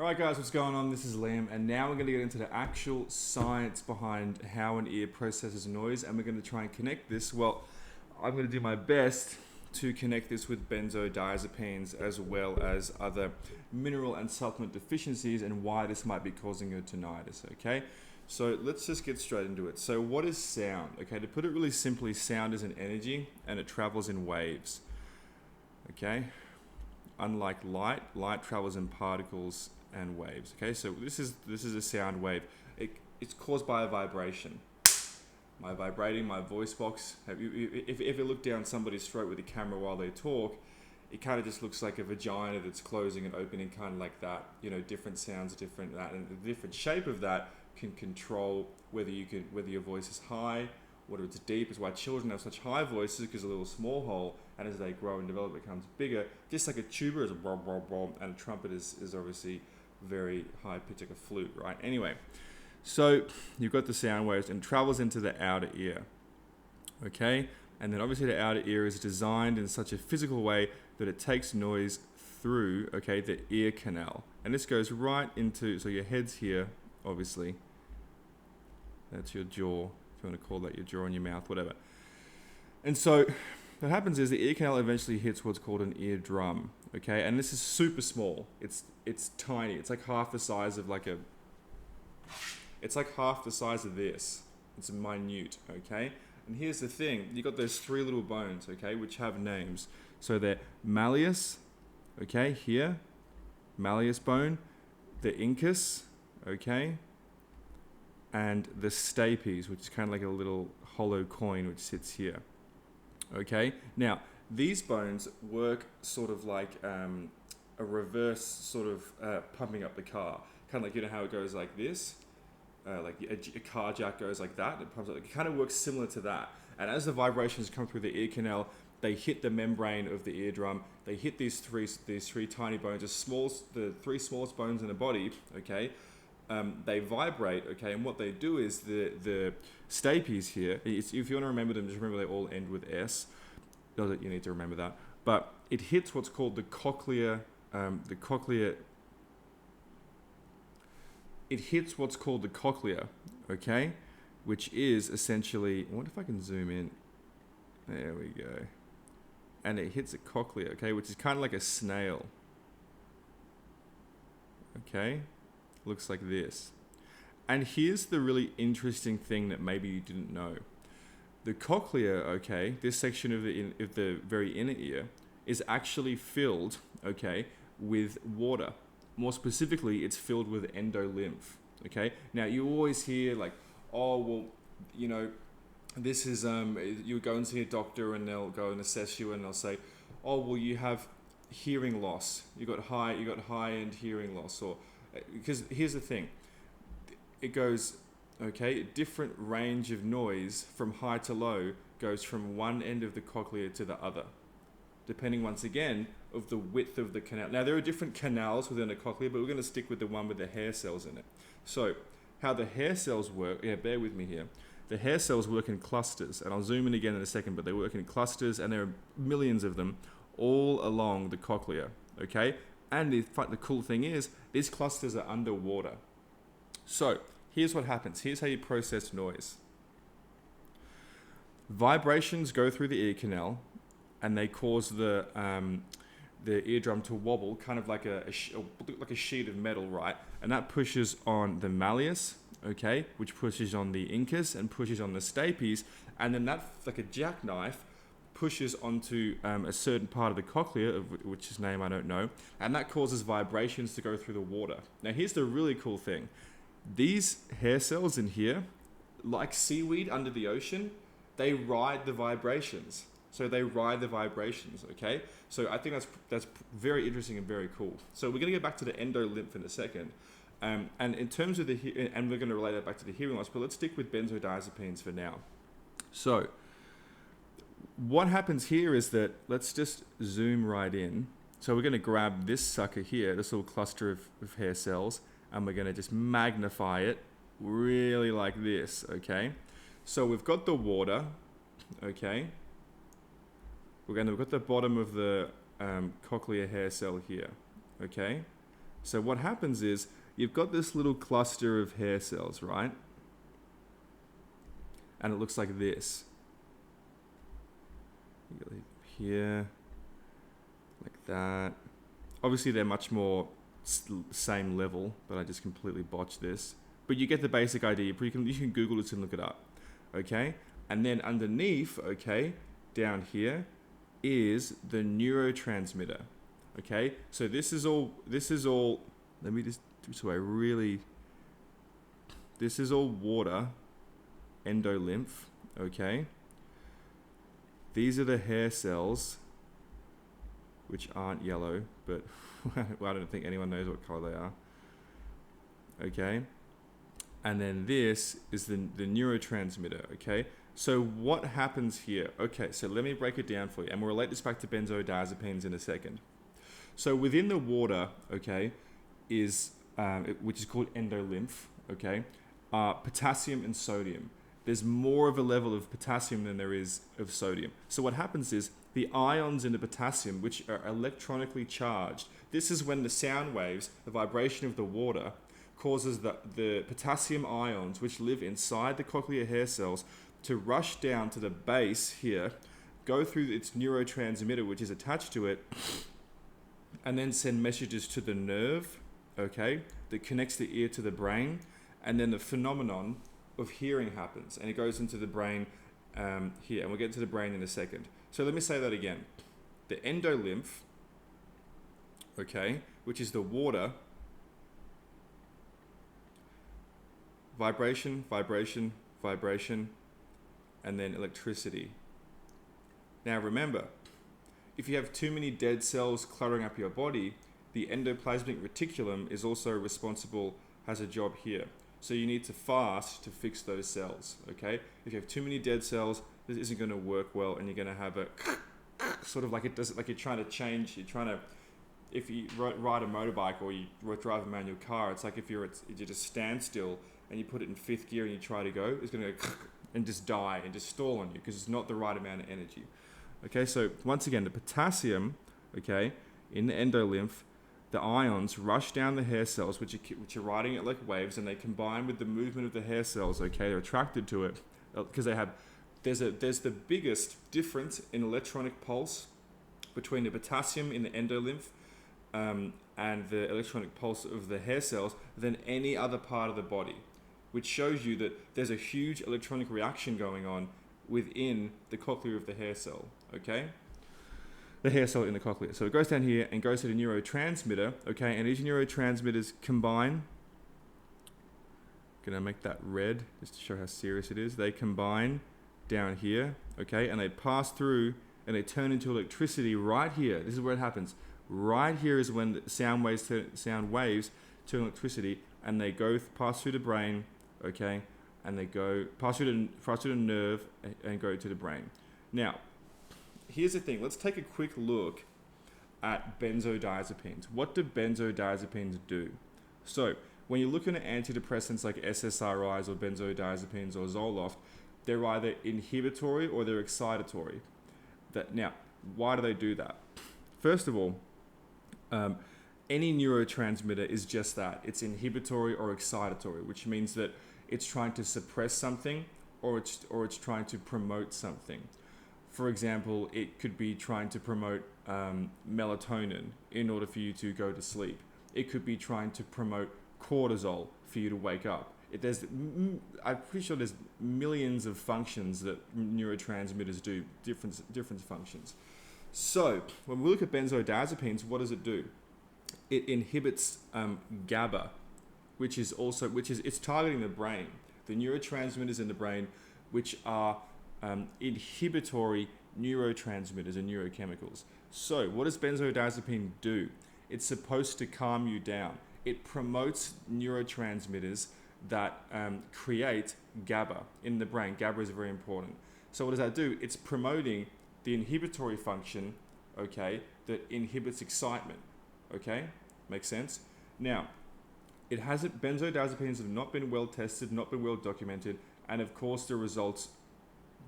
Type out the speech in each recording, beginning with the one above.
Alright guys, what's going on? This is Liam, and now we're going to get into the actual science behind how an ear processes noise, and we're going to try and connect this. Well, I'm going to do my best to connect this with benzodiazepines as well as other mineral and supplement deficiencies and why this might be causing your tinnitus, okay? So let's just get straight into it. So what is sound? Okay, to put it really simply, sound is an energy and it travels in waves, okay? Unlike light, light travels in particles and waves. Okay, so this is a sound wave. It's caused by a vibration. My vibrating, my voice box. If you ever look down somebody's throat with a camera while they talk, it kind of just looks like a vagina that's closing and opening, kind of like that. You know, different sounds, different that, and the different shape of that can control whether your voice is high, whether it's deep. Is why children have such high voices, because a little small hole, and as they grow and develop, it becomes bigger. Just like a tuba is a brom, brom, brom, and a trumpet is obviously very high pitch, like a flute, right? Anyway, so you've got the sound waves and it travels into the outer ear, okay? And then obviously the outer ear is designed in such a physical way that it takes noise through, okay, the ear canal. And this goes right into, so your head's here, obviously. That's your jaw, if you want to call that your jaw and your mouth, whatever. And so what happens is the ear canal eventually hits what's called an eardrum, okay? And this is super small. It's tiny. It's like half the size of this. It's minute, okay? And here's the thing. You got those three little bones, okay, which have names. So they're malleus, okay, here, malleus bone, the incus, okay, and the stapes, which is kind of like a little hollow coin which sits here. Okay, now these bones work sort of like a reverse sort of pumping up the car, kind of like, you know how it goes like this, like a car jack goes like that, it pumps up. It kind of works similar to that. And as the vibrations come through the ear canal, they hit the membrane of the eardrum. They hit these three tiny bones, the three smallest bones in the body. Okay, they vibrate. Okay, and what they do is the stapes here. If you want to remember them, just remember they all end with S. Not that you need to remember that, but it hits what's called the cochlea. It hits what's called the cochlea. Okay, which is essentially. What if I can zoom in? There we go. And it hits a cochlea. Okay, which is kind of like a snail. Okay, looks like this. And here's the really interesting thing that maybe you didn't know. The cochlea, okay, this section of the very inner ear, is actually filled, okay, with water. More specifically, it's filled with endolymph, okay? Now, you always hear like, oh, well, you know, this is, you go and see a doctor and they'll go and assess you and they'll say, oh, well, you have hearing loss. You got high-end hearing loss. Or, because here's the thing. It goes, okay, different range of noise from high to low goes from one end of the cochlea to the other, depending once again of the width of the canal. Now there are different canals within the cochlea, but we're going to stick with the one with the hair cells in it. So how the hair cells work, bear with me here. The hair cells work in clusters, and I'll zoom in again in a second, but they work in clusters and there are millions of them all along the cochlea, okay? And the cool thing is, these clusters are underwater. So here's what happens. Here's how you process noise. Vibrations go through the ear canal, and they cause the eardrum to wobble, kind of like a sheet of metal, right? And that pushes on the malleus, okay, which pushes on the incus and pushes on the stapes, and then that, like a jackknife, pushes onto a certain part of the cochlea, of which his name I don't know, and that causes vibrations to go through the water. Now here's the really cool thing. These hair cells in here, like seaweed under the ocean, they ride the vibrations. So they ride the vibrations, okay? So I think that's very interesting and very cool. So we're going to get back to the endolymph in a second. And in terms of and we're going to relate that back to the hearing loss, but let's stick with benzodiazepines for now. So what happens here is that, let's just zoom right in. So we're going to grab this sucker here, this little cluster of hair cells, and we're going to just magnify it really like this, okay? So we've got the water, okay? We've got the bottom of the cochlea hair cell here, okay? So what happens is you've got this little cluster of hair cells, right? And it looks like this. Here, like that. Obviously they're much more same level, but I just completely botched this. But you get the basic idea. You can Google this and look it up, okay? And then underneath, okay, down here is the neurotransmitter, okay? So this is all, let me just do so I really, this is all water, endolymph, okay? These are the hair cells, which aren't yellow, but well, I don't think anyone knows what color they are. Okay, and then this is the neurotransmitter. Okay, so what happens here? Okay, so let me break it down for you, and we'll relate this back to benzodiazepines in a second. So within the water, okay, is which is called endolymph. Okay, potassium and sodium. There's more of a level of potassium than there is of sodium. So what happens is the ions in the potassium, which are electronically charged, this is when the sound waves, the vibration of the water, causes the potassium ions, which live inside the cochlear hair cells, to rush down to the base here, go through its neurotransmitter, which is attached to it, and then send messages to the nerve, okay, that connects the ear to the brain, and then the phenomenon of hearing happens, and it goes into the brain here, and we'll get to the brain in a second. So let me say that again. The endolymph, okay, which is the water, vibration, vibration, vibration, and then electricity. Now remember, if you have too many dead cells cluttering up your body, the endoplasmic reticulum is also responsible, has a job here. So you need to fast to fix those cells, okay? If you have too many dead cells, this isn't going to work well, and you're going to have a sort of like it does, like you're trying to change, if you ride a motorbike or you drive a manual car, it's like if you're at a standstill and you put it in 5th gear and you try to go, it's going to go and just die and just stall on you because it's not the right amount of energy. Okay, so once again, the potassium, okay, in the endolymph, the ions rush down the hair cells, which are riding it like waves, and they combine with the movement of the hair cells. Okay, they're attracted to it because there's the biggest difference in electronic pulse between the potassium in the endolymph and the electronic pulse of the hair cells than any other part of the body, which shows you that there's a huge electronic reaction going on within the cochlea of the hair cell. Okay. The hair cell in the cochlea. So it goes down here and goes to the neurotransmitter, okay, and these neurotransmitters combine. Gonna make that red just to show how serious it is. They combine down here, okay, and they pass through and they turn into electricity right here. This is where it happens. Right here is when the sound waves turn electricity, and they pass through the brain, okay, and they go pass through the nerve and go to the brain. Now, here's the thing. Let's take a quick look at benzodiazepines. What do benzodiazepines do? So when you're looking at antidepressants like SSRIs or benzodiazepines or Zoloft, they're either inhibitory or they're excitatory. Now, why do they do that? First of all, any neurotransmitter is just that. It's inhibitory or excitatory, which means that it's trying to suppress something or it's trying to promote something. For example, it could be trying to promote melatonin in order for you to go to sleep. It could be trying to promote cortisol for you to wake up. I'm pretty sure there's millions of functions that neurotransmitters do, different functions. So when we look at benzodiazepines, what does it do? It inhibits GABA, which is it's targeting the brain. The neurotransmitters in the brain, which are inhibitory neurotransmitters and neurochemicals. So what does benzodiazepine do? It's supposed to calm you down. It promotes neurotransmitters that create GABA in the brain. GABA is very important. So what does that do? It's promoting the inhibitory function, okay, that inhibits excitement, okay? Makes sense? Now, benzodiazepines have not been well tested, not been well documented, and of course the results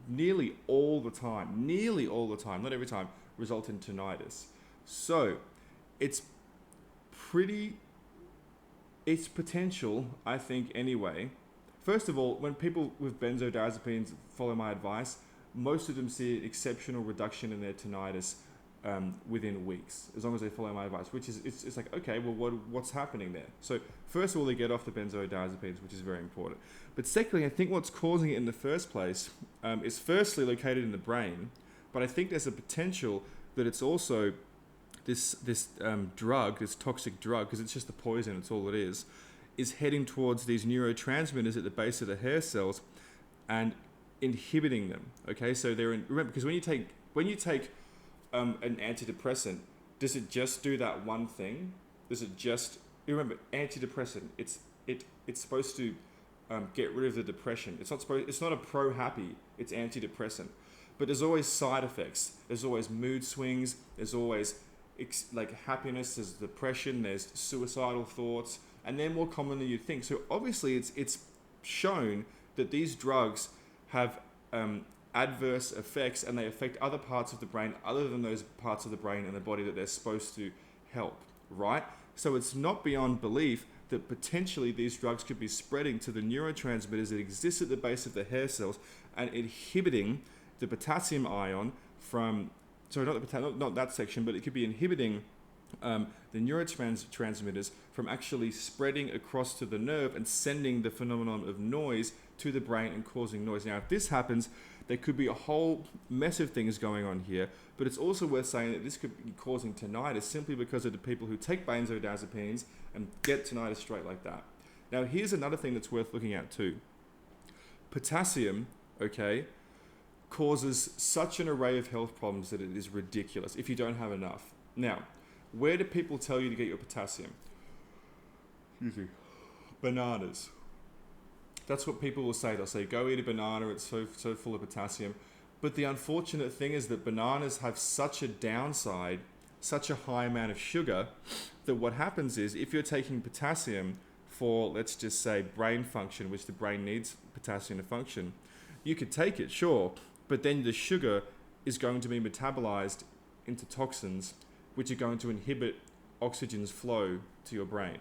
nearly all the time, not every time, result in tinnitus. So it's pretty It's potential, I think, anyway. First of all, when people with benzodiazepines follow my advice, most of them see an exceptional reduction in their tinnitus within weeks, as long as they follow my advice. Which is, it's like, okay, well, what's happening there? So first of all, they get off the benzodiazepines, which is very important. But secondly, I think what's causing it in the first place is firstly located in the brain, but I think there's a potential that it's also this drug, this toxic drug, because it's just a poison, it's all it is heading towards these neurotransmitters at the base of the hair cells and inhibiting them. Okay, so remember, because when you take an antidepressant, does it just do that one thing? Does it just, remember, antidepressant, it's supposed to get rid of the depression. It's not a pro-happy, it's antidepressant. But there's always side effects. There's always mood swings. There's always like happiness, there's depression, there's suicidal thoughts, and they're more common than you'd think. So obviously it's shown that these drugs have adverse effects, and they affect other parts of the brain other than those parts of the brain and the body that they're supposed to help, right? So it's not beyond belief that potentially these drugs could be spreading to the neurotransmitters that exist at the base of the hair cells and inhibiting the potassium ion from, sorry, not that section, but it could be inhibiting the neurotransmitters from actually spreading across to the nerve and sending the phenomenon of noise to the brain and causing noise. Now, if this happens, there could be a whole mess of things going on here, but it's also worth saying that this could be causing tinnitus simply because of the people who take benzodiazepines and get tinnitus straight like that. Now, here's another thing that's worth looking at too. Potassium, okay, causes such an array of health problems that it is ridiculous if you don't have enough. Now, where do people tell you to get your potassium? Excuse me. Bananas. That's what people will say. They'll say, go eat a banana, it's so full of potassium. But the unfortunate thing is that bananas have such a downside, such a high amount of sugar, that what happens is if you're taking potassium for, let's just say, brain function, which the brain needs potassium to function, you could take it, sure, but then the sugar is going to be metabolized into toxins, which are going to inhibit oxygen's flow to your brain.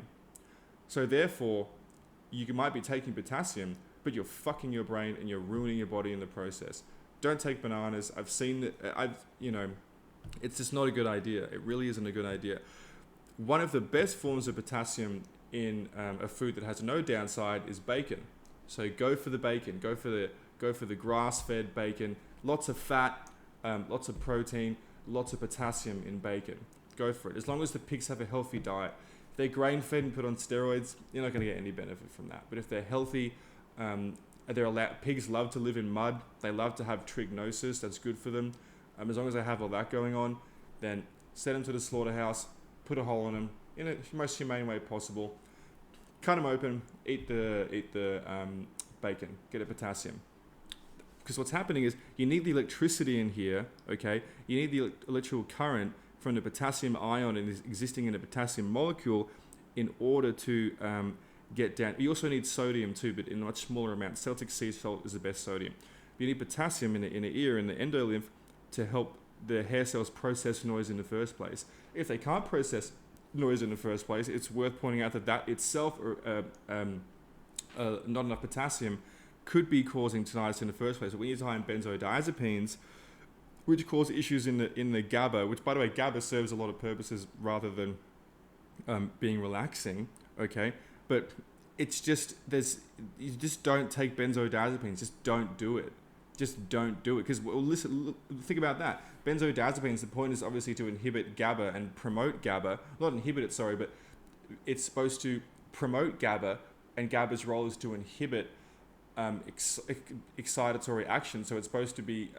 So therefore, you might be taking potassium, but you're fucking your brain and you're ruining your body in the process. Don't take bananas. I've seen that. It's just not a good idea. It really isn't a good idea. One of the best forms of potassium in a food that has no downside is bacon. So go for the bacon. Go for the grass-fed bacon. Lots of fat, lots of protein, lots of potassium in bacon. Go for it. As long as the pigs have a healthy diet. If they're grain-fed and put on steroids, you're not going to get any benefit from that. But if they're healthy, pigs love to live in mud. They love to have trichinosis. That's good for them. As long as they have all that going on, then send them to the slaughterhouse, put a hole in them in the most humane way possible. Cut them open, eat the bacon, get a potassium. Because what's happening is you need the electricity in here, okay? You need the electrical current from the potassium ion existing in a potassium molecule in order to get down. You also need sodium too, but in a much smaller amount. Celtic sea salt is the best sodium. You need potassium in the ear, in the endolymph, to help the hair cells process noise in the first place. If they can't process noise in the first place, it's worth pointing out that itself, not enough potassium, could be causing tinnitus in the first place. But when you're high in benzodiazepines, which cause issues in the GABA, which by the way, GABA serves a lot of purposes rather than being relaxing, okay? But it's just, you just don't take benzodiazepines, just don't do it. Just don't do it. Because, well, listen, think about that. Benzodiazepines, the point is obviously to inhibit GABA and promote GABA. Not inhibit it, sorry, but it's supposed to promote GABA, and GABA's role is to inhibit excitatory action. So it's supposed to be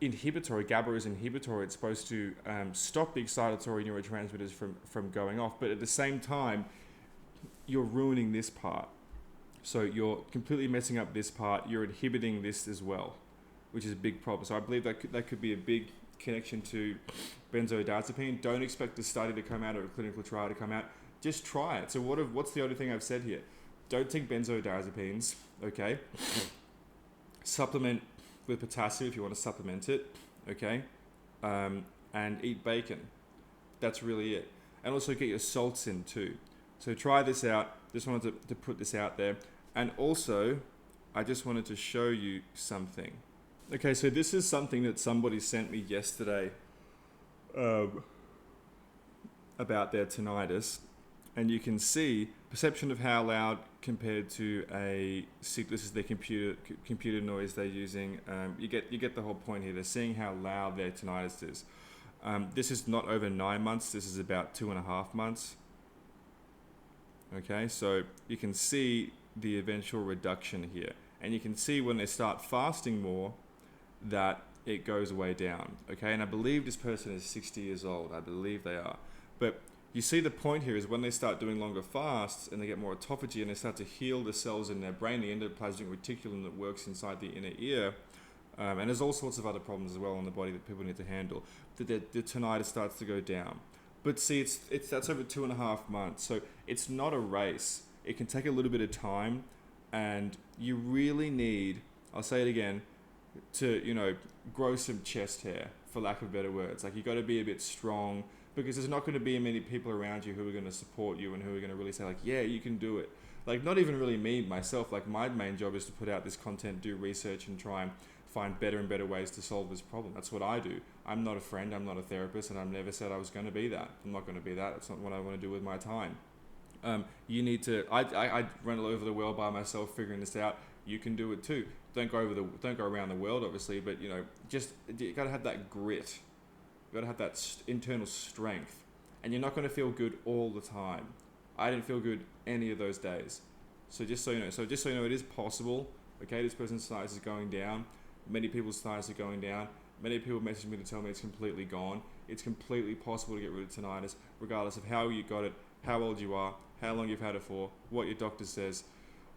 inhibitory. GABA is inhibitory. It's supposed to stop the excitatory neurotransmitters from going off. But at the same time, you're ruining this part. So you're completely messing up this part. You're inhibiting this as well, which is a big problem. So I believe that could be a big connection to benzodiazepine. Don't expect the study to come out or a clinical trial to come out. Just try it. So what's the other thing I've said here? Don't take benzodiazepines, okay? Supplement with potassium if you want to supplement it, okay? And eat bacon. That's really it. and also get your salts in too. So try this out. Just wanted to put this out there. And also, I just wanted to show you something. Okay, so this is something that somebody sent me yesterday about their tinnitus. And you can see perception of how loud compared to this is the computer noise they're using. You get the whole point here. They're seeing how loud their tinnitus is. This is not over 9 months. This is about 2.5 months. Okay, so you can see the eventual reduction here, and you can see when they start fasting more that it goes way down. Okay, and I believe this person is 60 years old. I believe they are, but you see the point here is when they start doing longer fasts and they get more autophagy and they start to heal the cells in their brain, the endoplasmic reticulum that works inside the inner ear, and there's all sorts of other problems as well in the body that people need to handle, that the tinnitus starts to go down. But see, that's over 2.5 months, so it's not a race. It can take a little bit of time, and you really need, I'll say it again, to grow some chest hair, for lack of better words. Like, you got to be a bit strong, because there's not going to be many people around you who are going to support you and who are going to really say like, yeah, you can do it. Like, not even really me, myself. Like, my main job is to put out this content, do research, and try and find better and better ways to solve this problem. That's what I do. I'm not a friend, I'm not a therapist, and I've never said I was going to be that. I'm not going to be that. That's not what I want to do with my time. You need to, I run all over the world by myself figuring this out. You can do it too. Don't go around the world, obviously, but you got to have that grit. You got to have that internal strength, and you're not going to feel good all the time. I didn't feel good any of those days. So just so you know, it is possible. Okay, this person's tinnitus is going down. Many people's tinnitus are going down. Many people message me to tell me it's completely gone. It's completely possible to get rid of tinnitus, regardless of how you got it, how old you are, how long you've had it for, what your doctor says,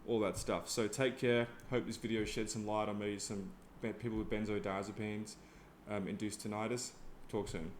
all that stuff. So take care. Hope this video shed some light on maybe some people with benzodiazepines induced tinnitus. Talk soon.